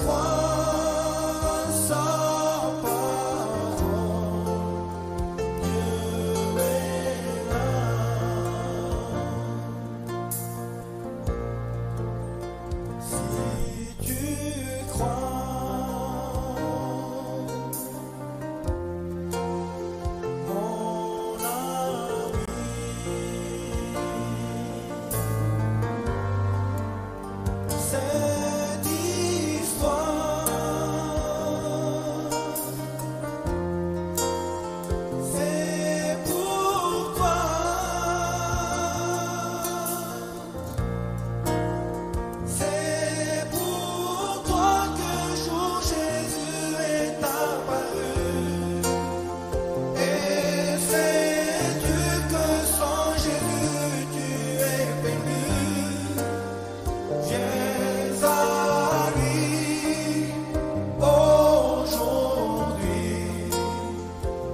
crois sa parole, Dieu est là. Si tu crois, mon ami, cette histoire, c'est pour toi. C'est pour toi qu'un jour Jésus est apparu. Et sais-tu que sans Jésus tu es perdu? Viens à lui aujourd'hui,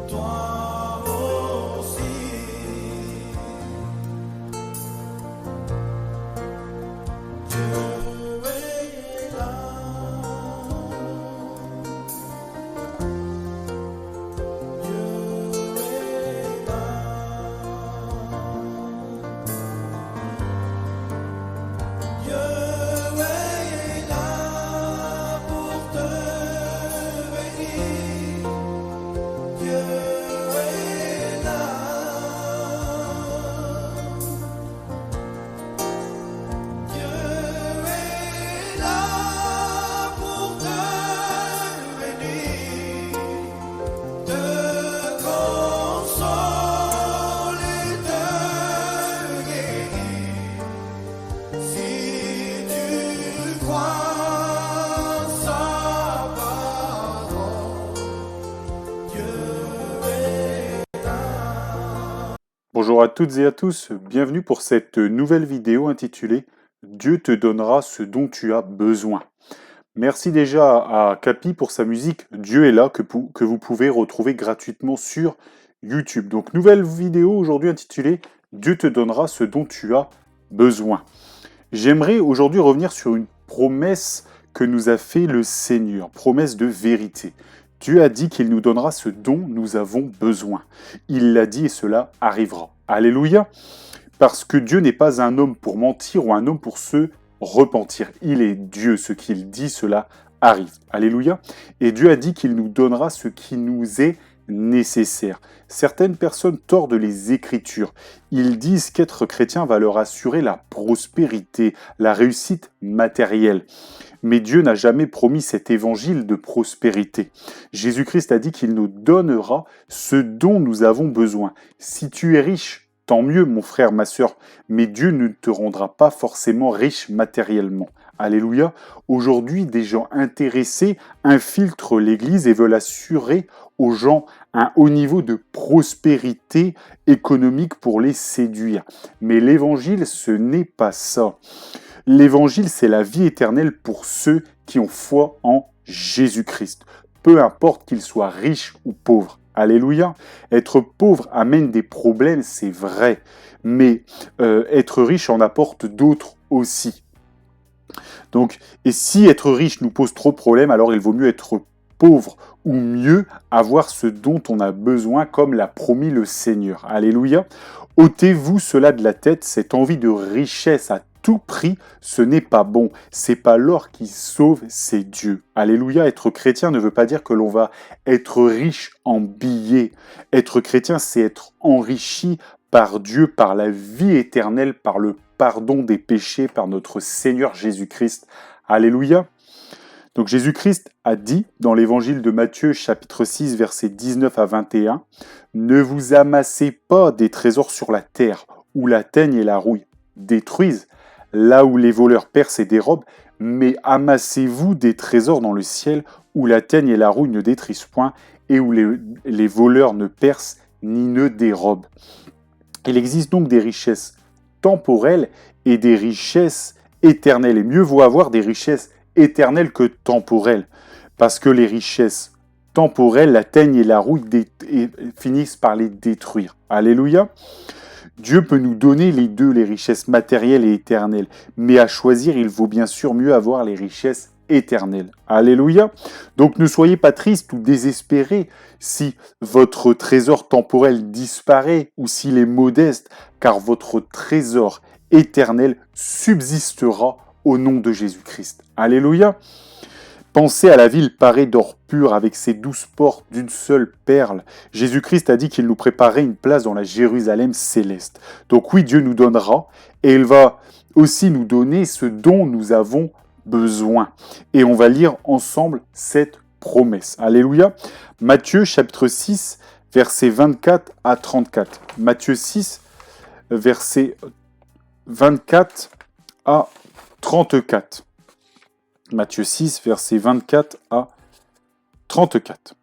toi aussi. Dieu est là. Dieu est là. Dieu est là pour te bénir. Dieu est là. Dieu est là pour te bénir, te consoler, te guérir. Si tu crois sa parole, Dieu est là. Bonjour à toutes et à tous, bienvenue pour cette nouvelle vidéo intitulée « Dieu te donnera ce dont tu as besoin ». Merci déjà à Capi pour sa musique « Dieu est là » que vous pouvez retrouver gratuitement sur YouTube. Donc nouvelle vidéo aujourd'hui intitulée « Dieu te donnera ce dont tu as besoin ». J'aimerais aujourd'hui revenir sur une promesse que nous a fait le Seigneur, promesse de vérité. Dieu a dit qu'il nous donnera ce dont nous avons besoin. Il l'a dit et cela arrivera. Alléluia. Parce que Dieu n'est pas un homme pour mentir ou un homme pour se repentir. Il est Dieu. Ce qu'il dit, cela arrive. Alléluia. Et Dieu a dit qu'il nous donnera ce qui nous est nécessaire. Certaines personnes tordent les Écritures. Ils disent qu'être chrétien va leur assurer la prospérité, la réussite matérielle. Mais Dieu n'a jamais promis cet évangile de prospérité. Jésus-Christ a dit qu'il nous donnera ce dont nous avons besoin. Si tu es riche, tant mieux, mon frère, ma sœur, mais Dieu ne te rendra pas forcément riche matériellement. Alléluia. Aujourd'hui, des gens intéressés infiltrent l'Église et veulent assurer aux gens un haut niveau de prospérité économique pour les séduire. Mais l'Évangile, ce n'est pas ça. L'Évangile, c'est la vie éternelle pour ceux qui ont foi en Jésus-Christ. Peu importe qu'ils soient riches ou pauvres. Alléluia. Être pauvre amène des problèmes, c'est vrai. Mais être riche en apporte d'autres aussi. Donc, et si être riche nous pose trop de problèmes, alors il vaut mieux être pauvre ou mieux avoir ce dont on a besoin comme l'a promis le Seigneur. Alléluia. Ôtez-vous cela de la tête, cette envie de richesse à tout prix, ce n'est pas bon. C'est pas l'or qui sauve, c'est Dieu. Alléluia. Être chrétien ne veut pas dire que l'on va être riche en billets. Être chrétien, c'est être enrichi par Dieu, par la vie éternelle, par le pardon des péchés, par notre Seigneur Jésus-Christ. Alléluia. Donc Jésus-Christ a dit dans l'évangile de Matthieu chapitre 6 versets 19 à 21 « Ne vous amassez pas des trésors sur la terre où la teigne et la rouille détruisent, là où les voleurs percent et dérobent, mais amassez-vous des trésors dans le ciel où la teigne et la rouille ne détruisent point et où les voleurs ne percent ni ne dérobent. » Il existe donc des richesses temporelles et des richesses éternelles. Et mieux vaut avoir des richesses éternelles que temporelles. Parce que les richesses temporelles, la teigne et la rouille finissent par les détruire. Alléluia. Dieu peut nous donner les deux, les richesses matérielles et éternelles. Mais à choisir, il vaut bien sûr mieux avoir les richesses éternelle. Alléluia. Donc ne soyez pas tristes ou désespérés si votre trésor temporel disparaît ou s'il est modeste, car votre trésor éternel subsistera au nom de Jésus-Christ. Alléluia. Pensez à la ville parée d'or pur avec ses 12 portes d'une seule perle. Jésus-Christ a dit qu'il nous préparait une place dans la Jérusalem céleste. Donc oui, Dieu nous donnera et il va aussi nous donner ce dont nous avons besoin. Et on va lire ensemble cette promesse. Alléluia. Matthieu chapitre 6, versets 24 à 34. Matthieu 6, versets 24 à 34. Matthieu 6, versets 24 à 34.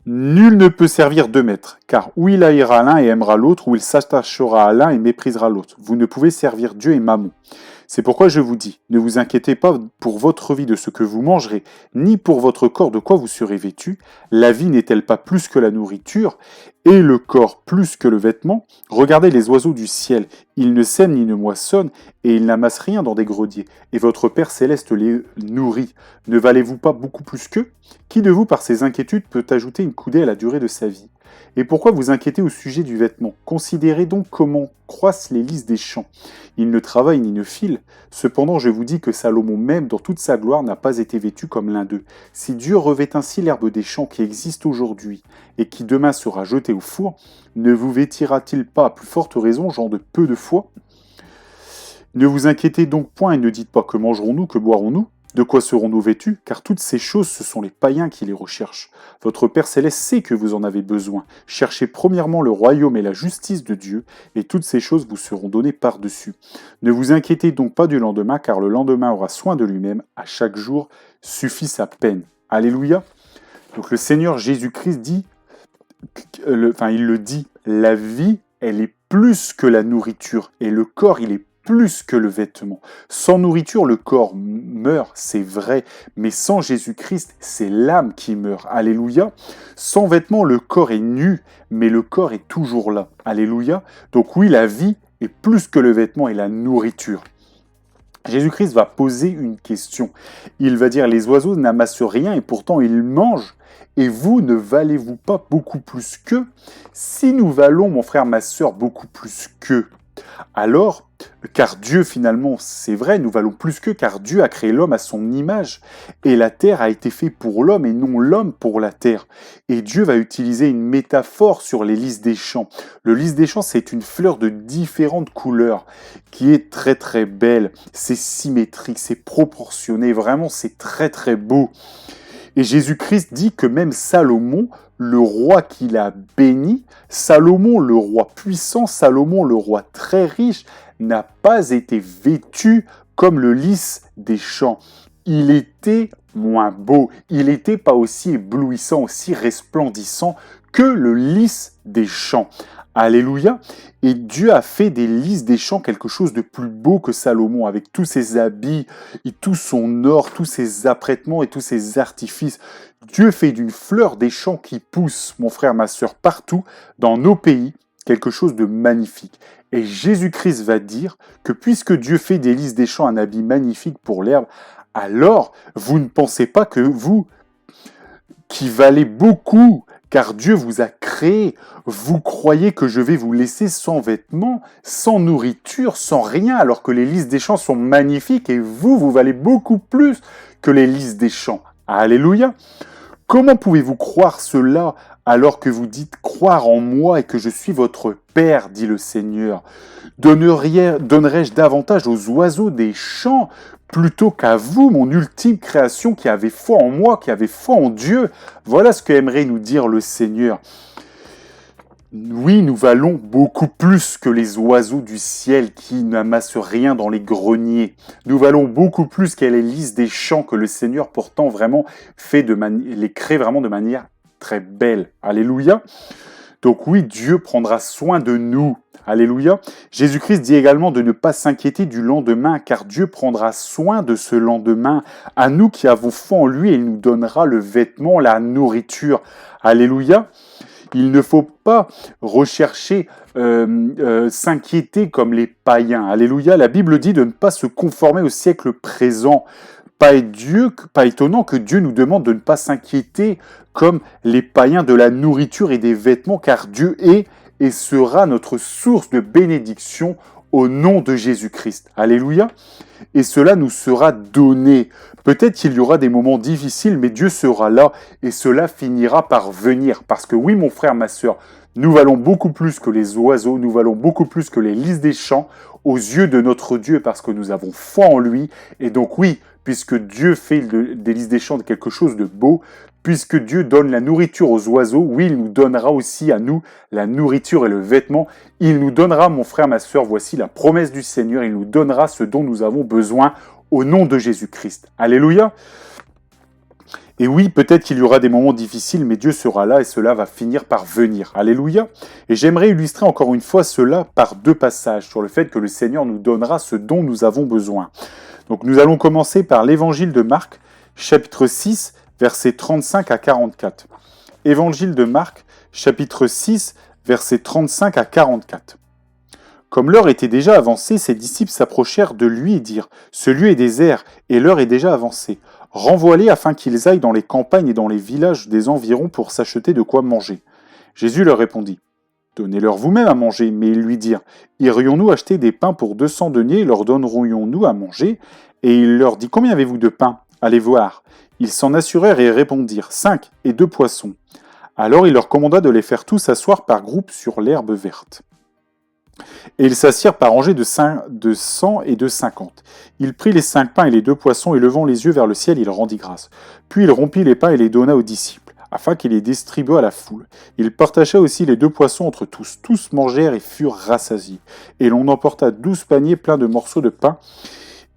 Nul ne peut servir deux maîtres, car ou il haïra l'un et aimera l'autre, ou il s'attachera à l'un et méprisera l'autre. Vous ne pouvez servir Dieu et Mammon. C'est pourquoi je vous dis, ne vous inquiétez pas pour votre vie de ce que vous mangerez, ni pour votre corps de quoi vous serez vêtu. La vie n'est-elle pas plus que la nourriture, et le corps plus que le vêtement? Regardez les oiseaux du ciel, ils ne sèment ni ne moissonnent, et ils n'amassent rien dans des greniers, et votre Père céleste les nourrit. Ne valez-vous pas beaucoup plus qu'eux? Qui de vous, par ses inquiétudes, peut ajouter une coudée à la durée de sa vie? Et pourquoi vous inquiétez au sujet du vêtement? Considérez donc comment croissent les lys des champs. Ils ne travaillent ni ne filent. Cependant, je vous dis que Salomon même, dans toute sa gloire, n'a pas été vêtu comme l'un d'eux. Si Dieu revêt ainsi l'herbe des champs qui existe aujourd'hui et qui demain sera jetée au four, ne vous vêtira-t-il pas à plus forte raison, gens de peu de foi? Ne vous inquiétez donc point et ne dites pas que mangerons-nous, que boirons-nous? De quoi serons-nous vêtus? Car toutes ces choses, ce sont les païens qui les recherchent. Votre Père céleste sait que vous en avez besoin. Cherchez premièrement le royaume et la justice de Dieu, et toutes ces choses vous seront données par-dessus. Ne vous inquiétez donc pas du lendemain, car le lendemain aura soin de lui-même. À chaque jour suffit sa peine. Alléluia. Donc le Seigneur Jésus-Christ dit, il le dit, la vie, elle est plus que la nourriture, et le corps, il est plus que le vêtement. Sans nourriture, le corps meurt, c'est vrai, mais sans Jésus-Christ, c'est l'âme qui meurt. Alléluia. Sans vêtements, le corps est nu, mais le corps est toujours là. Alléluia. Donc oui, la vie est plus que le vêtement et la nourriture. Jésus-Christ va poser une question. Il va dire, les oiseaux n'amassent rien et pourtant ils mangent. Et vous, ne valez-vous pas beaucoup plus qu'eux? Si nous valons, mon frère, ma sœur, beaucoup plus qu'eux, alors, car Dieu finalement, c'est vrai, nous valons plus qu'eux, car Dieu a créé l'homme à son image, et la terre a été faite pour l'homme et non l'homme pour la terre. Et Dieu va utiliser une métaphore sur les lys des champs. Le lys des champs, c'est une fleur de différentes couleurs, qui est très très belle, c'est symétrique, c'est proportionné, vraiment c'est très très beau. Et Jésus-Christ dit que même Salomon, le roi qu'il a béni, Salomon, le roi puissant, Salomon, le roi très riche, n'a pas été vêtu comme le lys des champs. Il était moins beau, il n'était pas aussi éblouissant, aussi resplendissant que le lys des champs. Alléluia. Et Dieu a fait des lys des champs quelque chose de plus beau que Salomon, avec tous ses habits, et tout son or, tous ses apprêtements et tous ses artifices. Dieu fait d'une fleur des champs qui pousse, mon frère, ma sœur, partout dans nos pays, quelque chose de magnifique. Et Jésus-Christ va dire que puisque Dieu fait des lys des champs un habit magnifique pour l'herbe, alors vous ne pensez pas que vous, qui valez beaucoup, car Dieu vous a créé, vous croyez que je vais vous laisser sans vêtements, sans nourriture, sans rien, alors que les lys des champs sont magnifiques et vous valez beaucoup plus que les lys des champs. Alléluia. Comment pouvez-vous croire cela alors que vous dites croire en moi et que je suis votre Père, dit le Seigneur? Donnerais-je davantage aux oiseaux des champs plutôt qu'à vous, mon ultime création, qui avait foi en moi, qui avait foi en Dieu? Voilà ce qu'aimerait nous dire le Seigneur. Oui, nous valons beaucoup plus que les oiseaux du ciel qui n'amassent rien dans les greniers. Nous valons beaucoup plus que les lys des champs que le Seigneur pourtant vraiment les crée vraiment de manière très belle. Alléluia. Donc oui, Dieu prendra soin de nous. Alléluia. Jésus-Christ dit également de ne pas s'inquiéter du lendemain, car Dieu prendra soin de ce lendemain. À nous qui avons foi en lui, il nous donnera le vêtement, la nourriture. Alléluia. Il ne faut pas rechercher, s'inquiéter comme les païens. Alléluia. La Bible dit de ne pas se conformer au siècle présent, pas étonnant que Dieu nous demande de ne pas s'inquiéter comme les païens de la nourriture et des vêtements, car Dieu est et sera notre source de bénédiction au nom de Jésus-Christ. Alléluia. Et cela nous sera donné. Peut-être qu'il y aura des moments difficiles, mais Dieu sera là et cela finira par venir. Parce que oui, mon frère, ma sœur, nous valons beaucoup plus que les oiseaux, nous valons beaucoup plus que les lys des champs aux yeux de notre Dieu parce que nous avons foi en lui. Et donc oui, puisque Dieu fait des lys des champs quelque chose de beau, puisque Dieu donne la nourriture aux oiseaux, oui, il nous donnera aussi à nous la nourriture et le vêtement. Il nous donnera, mon frère, ma sœur, voici la promesse du Seigneur, il nous donnera ce dont nous avons besoin au nom de Jésus-Christ. Alléluia. Et oui, peut-être qu'il y aura des moments difficiles, mais Dieu sera là et cela va finir par venir. Alléluia. Et j'aimerais illustrer encore une fois cela par 2 passages sur le fait que le Seigneur nous donnera ce dont nous avons besoin. Donc nous allons commencer par l'évangile de Marc, chapitre 6, versets 35 à 44. Évangile de Marc, chapitre 6, versets 35 à 44. Comme l'heure était déjà avancée, ses disciples s'approchèrent de lui et dirent « Ce lieu est désert, et l'heure est déjà avancée. Renvoie-les afin qu'ils aillent dans les campagnes et dans les villages des environs pour s'acheter de quoi manger. » Jésus leur répondit « Donnez-leur vous-même à manger. » Mais ils lui dirent « Irions-nous acheter des pains pour 200 deniers et leur donnerions-nous à manger ?» Et il leur dit « Combien avez-vous de pain ? Allez voir. » Ils s'en assurèrent et répondirent « 5 et 2 poissons. » Alors il leur commanda de les faire tous asseoir par groupes sur l'herbe verte. Et ils s'assirent par rangées de 100 et de 50. Il prit les 5 pains et les 2 poissons, et levant les yeux vers le ciel, il rendit grâce. Puis il rompit les pains et les donna aux disciples, afin qu'il les distribuât à la foule. Il partagea aussi les 2 poissons entre tous. Tous mangèrent et furent rassasiés. Et l'on emporta 12 paniers pleins de morceaux de pain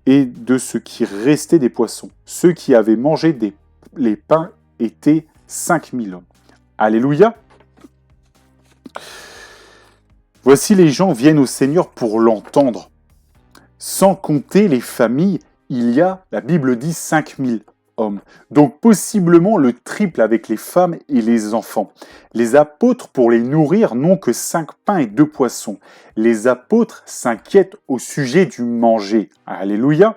et de ce qui restait des poissons. Ceux qui avaient mangé les pains étaient 5000 hommes. Alléluia. Voici les gens viennent au Seigneur pour l'entendre. Sans compter les familles, il y a, la Bible dit, 5000 hommes. Donc possiblement le triple avec les femmes et les enfants. Les apôtres, pour les nourrir, n'ont que 5 pains et 2 poissons. Les apôtres s'inquiètent au sujet du manger. Alléluia.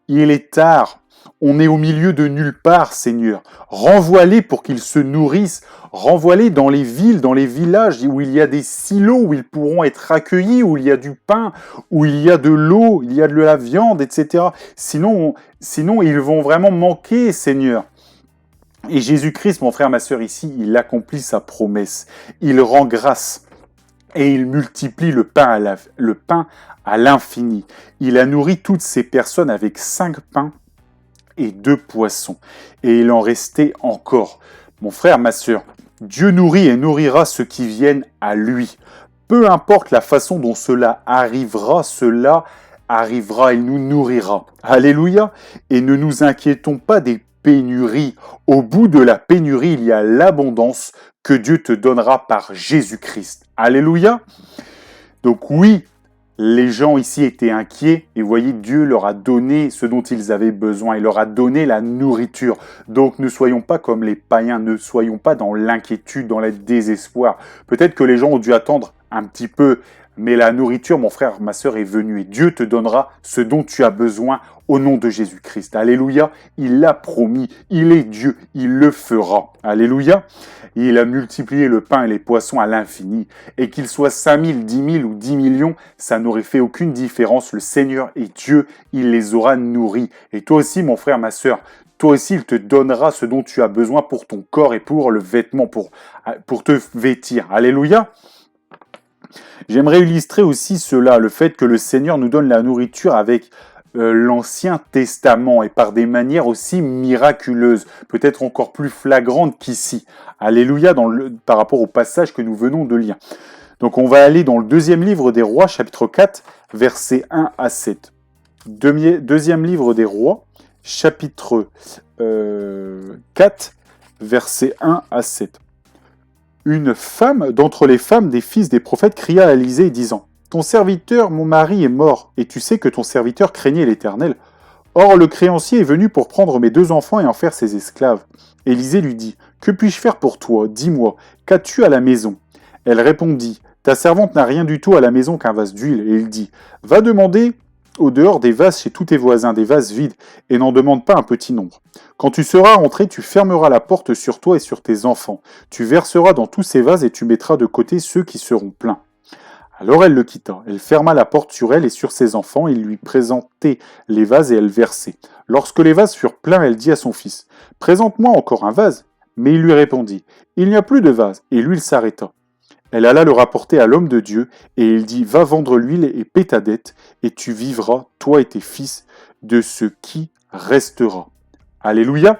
Il est tard. On est au milieu de nulle part, Seigneur. Renvoie-les pour qu'ils se nourrissent. Renvoie-les dans les villes, dans les villages où il y a des silos, où ils pourront être accueillis, où il y a du pain, où il y a de l'eau, il y a de la viande, etc. Sinon, ils vont vraiment manquer, Seigneur. Et Jésus-Christ, mon frère, ma sœur, ici, il accomplit sa promesse. Il rend grâce et il multiplie le pain à l'infini. Il a nourri toutes ces personnes avec 5 pains et 2 poissons. Et il en restait encore. Mon frère, ma sœur, Dieu nourrit et nourrira ceux qui viennent à lui. Peu importe la façon dont cela arrivera, il nous nourrira. Alléluia. Et ne nous inquiétons pas des pénuries. Au bout de la pénurie, il y a l'abondance que Dieu te donnera par Jésus-Christ. Alléluia. Donc oui, les gens ici étaient inquiets et voyez, Dieu leur a donné ce dont ils avaient besoin. Il leur a donné la nourriture. Donc ne soyons pas comme les païens, ne soyons pas dans l'inquiétude, dans le désespoir. Peut-être que les gens ont dû attendre un petit peu, mais la nourriture, mon frère, ma sœur, est venue et Dieu te donnera ce dont tu as besoin au nom de Jésus-Christ. Alléluia. Il l'a promis. Il est Dieu. Il le fera. Alléluia. Il a multiplié le pain et les poissons à l'infini. Et qu'ils soient 5000, 10 000 ou 10 millions, ça n'aurait fait aucune différence. Le Seigneur est Dieu. Il les aura nourris. Et toi aussi, mon frère, ma sœur, toi aussi, il te donnera ce dont tu as besoin pour ton corps et pour le vêtement, pour te vêtir. Alléluia. J'aimerais illustrer aussi cela, le fait que le Seigneur nous donne la nourriture avec l'Ancien Testament et par des manières aussi miraculeuses, peut-être encore plus flagrantes qu'ici. Alléluia, par rapport au passage que nous venons de lire. Donc on va aller dans le 2e livre des Rois, chapitre 4, versets 1 à 7. 2e livre des Rois, chapitre 4, versets 1 à 7. Une femme d'entre les femmes des fils des prophètes cria à Élisée disant « Ton serviteur, mon mari, est mort, et tu sais que ton serviteur craignait l'Éternel. Or le créancier est venu pour prendre mes 2 enfants et en faire ses esclaves. » Élisée lui dit « Que puis-je faire pour toi? Dis-moi, qu'as-tu à la maison ?» Elle répondit « Ta servante n'a rien du tout à la maison qu'un vase d'huile. » Et il dit « Va demander au dehors des vases chez tous tes voisins, des vases vides, et n'en demande pas un petit nombre. Quand tu seras rentré, tu fermeras la porte sur toi et sur tes enfants. Tu verseras dans tous ces vases et tu mettras de côté ceux qui seront pleins. Alors elle le quitta. Elle ferma la porte sur elle et sur ses enfants. Il lui présentait les vases et elle versait. Lorsque les vases furent pleins, elle dit à son fils, « Présente-moi encore un vase. » Mais il lui répondit, « Il n'y a plus de vase. » Et lui, il s'arrêta. Elle alla le rapporter à l'homme de Dieu, et il dit, « Va vendre l'huile et paie ta dette, et tu vivras, toi et tes fils, de ce qui restera. » Alléluia.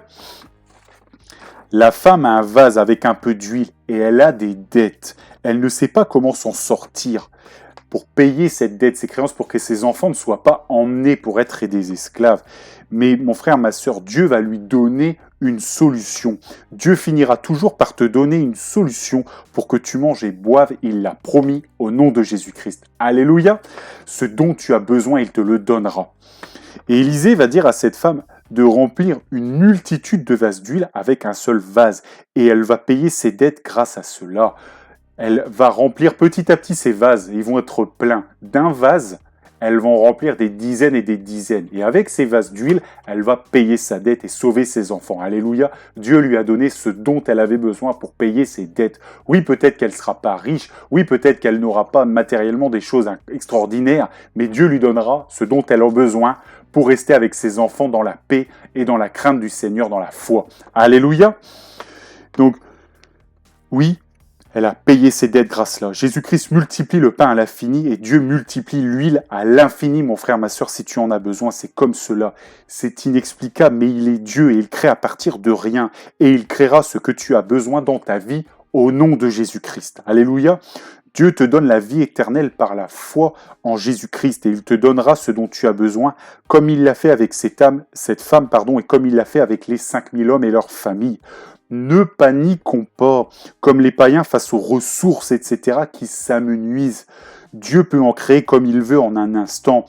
La femme a un vase avec un peu d'huile, et elle a des dettes. Elle ne sait pas comment s'en sortir pour payer cette dette, ces créances, pour que ses enfants ne soient pas emmenés pour être des esclaves. Mais mon frère, ma sœur, Dieu va lui donner une solution. Dieu finira toujours par te donner une solution pour que tu manges et boives. Il l'a promis au nom de Jésus-Christ. Alléluia. Ce dont tu as besoin, il te le donnera. Et Élisée va dire à cette femme de remplir une multitude de vases d'huile avec un seul vase. Et elle va payer ses dettes grâce à cela. Elle va remplir petit à petit ses vases. Ils vont être pleins. D'un vase, elles vont remplir des dizaines et des dizaines. Et avec ces vases d'huile, elle va payer sa dette et sauver ses enfants. Alléluia. Dieu lui a donné ce dont elle avait besoin pour payer ses dettes. Oui, peut-être qu'elle ne sera pas riche. Oui, peut-être qu'elle n'aura pas matériellement des choses extraordinaires. Mais Dieu lui donnera ce dont elle a besoin pour rester avec ses enfants dans la paix et dans la crainte du Seigneur, dans la foi. Alléluia. Donc, oui, elle a payé ses dettes grâce à cela. Jésus-Christ multiplie le pain à l'infini et Dieu multiplie l'huile à l'infini, mon frère, ma soeur, si tu en as besoin. C'est comme cela. C'est inexplicable, mais il est Dieu et il crée à partir de rien. Et il créera ce que tu as besoin dans ta vie au nom de Jésus-Christ. Alléluia. Dieu te donne la vie éternelle par la foi en Jésus-Christ et il te donnera ce dont tu as besoin, comme il l'a fait avec cette femme, et comme il l'a fait avec les 5000 hommes et leurs familles. Ne paniquons pas, comme les païens face aux ressources, etc., qui s'amenuisent. Dieu peut en créer comme il veut en un instant.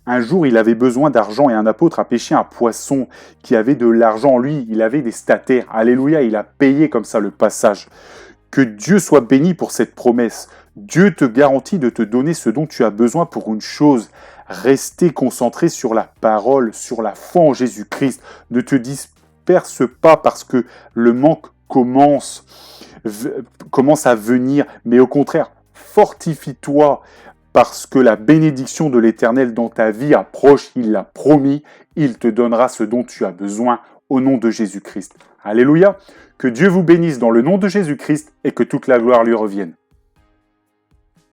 Un jour, il avait besoin d'argent et un apôtre a pêché un poisson qui avait de l'argent. Lui, il avait des stataires. Alléluia, il a payé comme ça le passage. Que Dieu soit béni pour cette promesse. Dieu te garantit de te donner ce dont tu as besoin pour une chose. Restez concentré sur la parole, sur la foi en Jésus-Christ. Ne te disperse pas parce que le manque commence à venir, mais au contraire, fortifie-toi parce que la bénédiction de l'Éternel dans ta vie approche, il l'a promis, il te donnera ce dont tu as besoin au nom de Jésus-Christ. Alléluia, que Dieu vous bénisse dans le nom de Jésus-Christ et que toute la gloire lui revienne.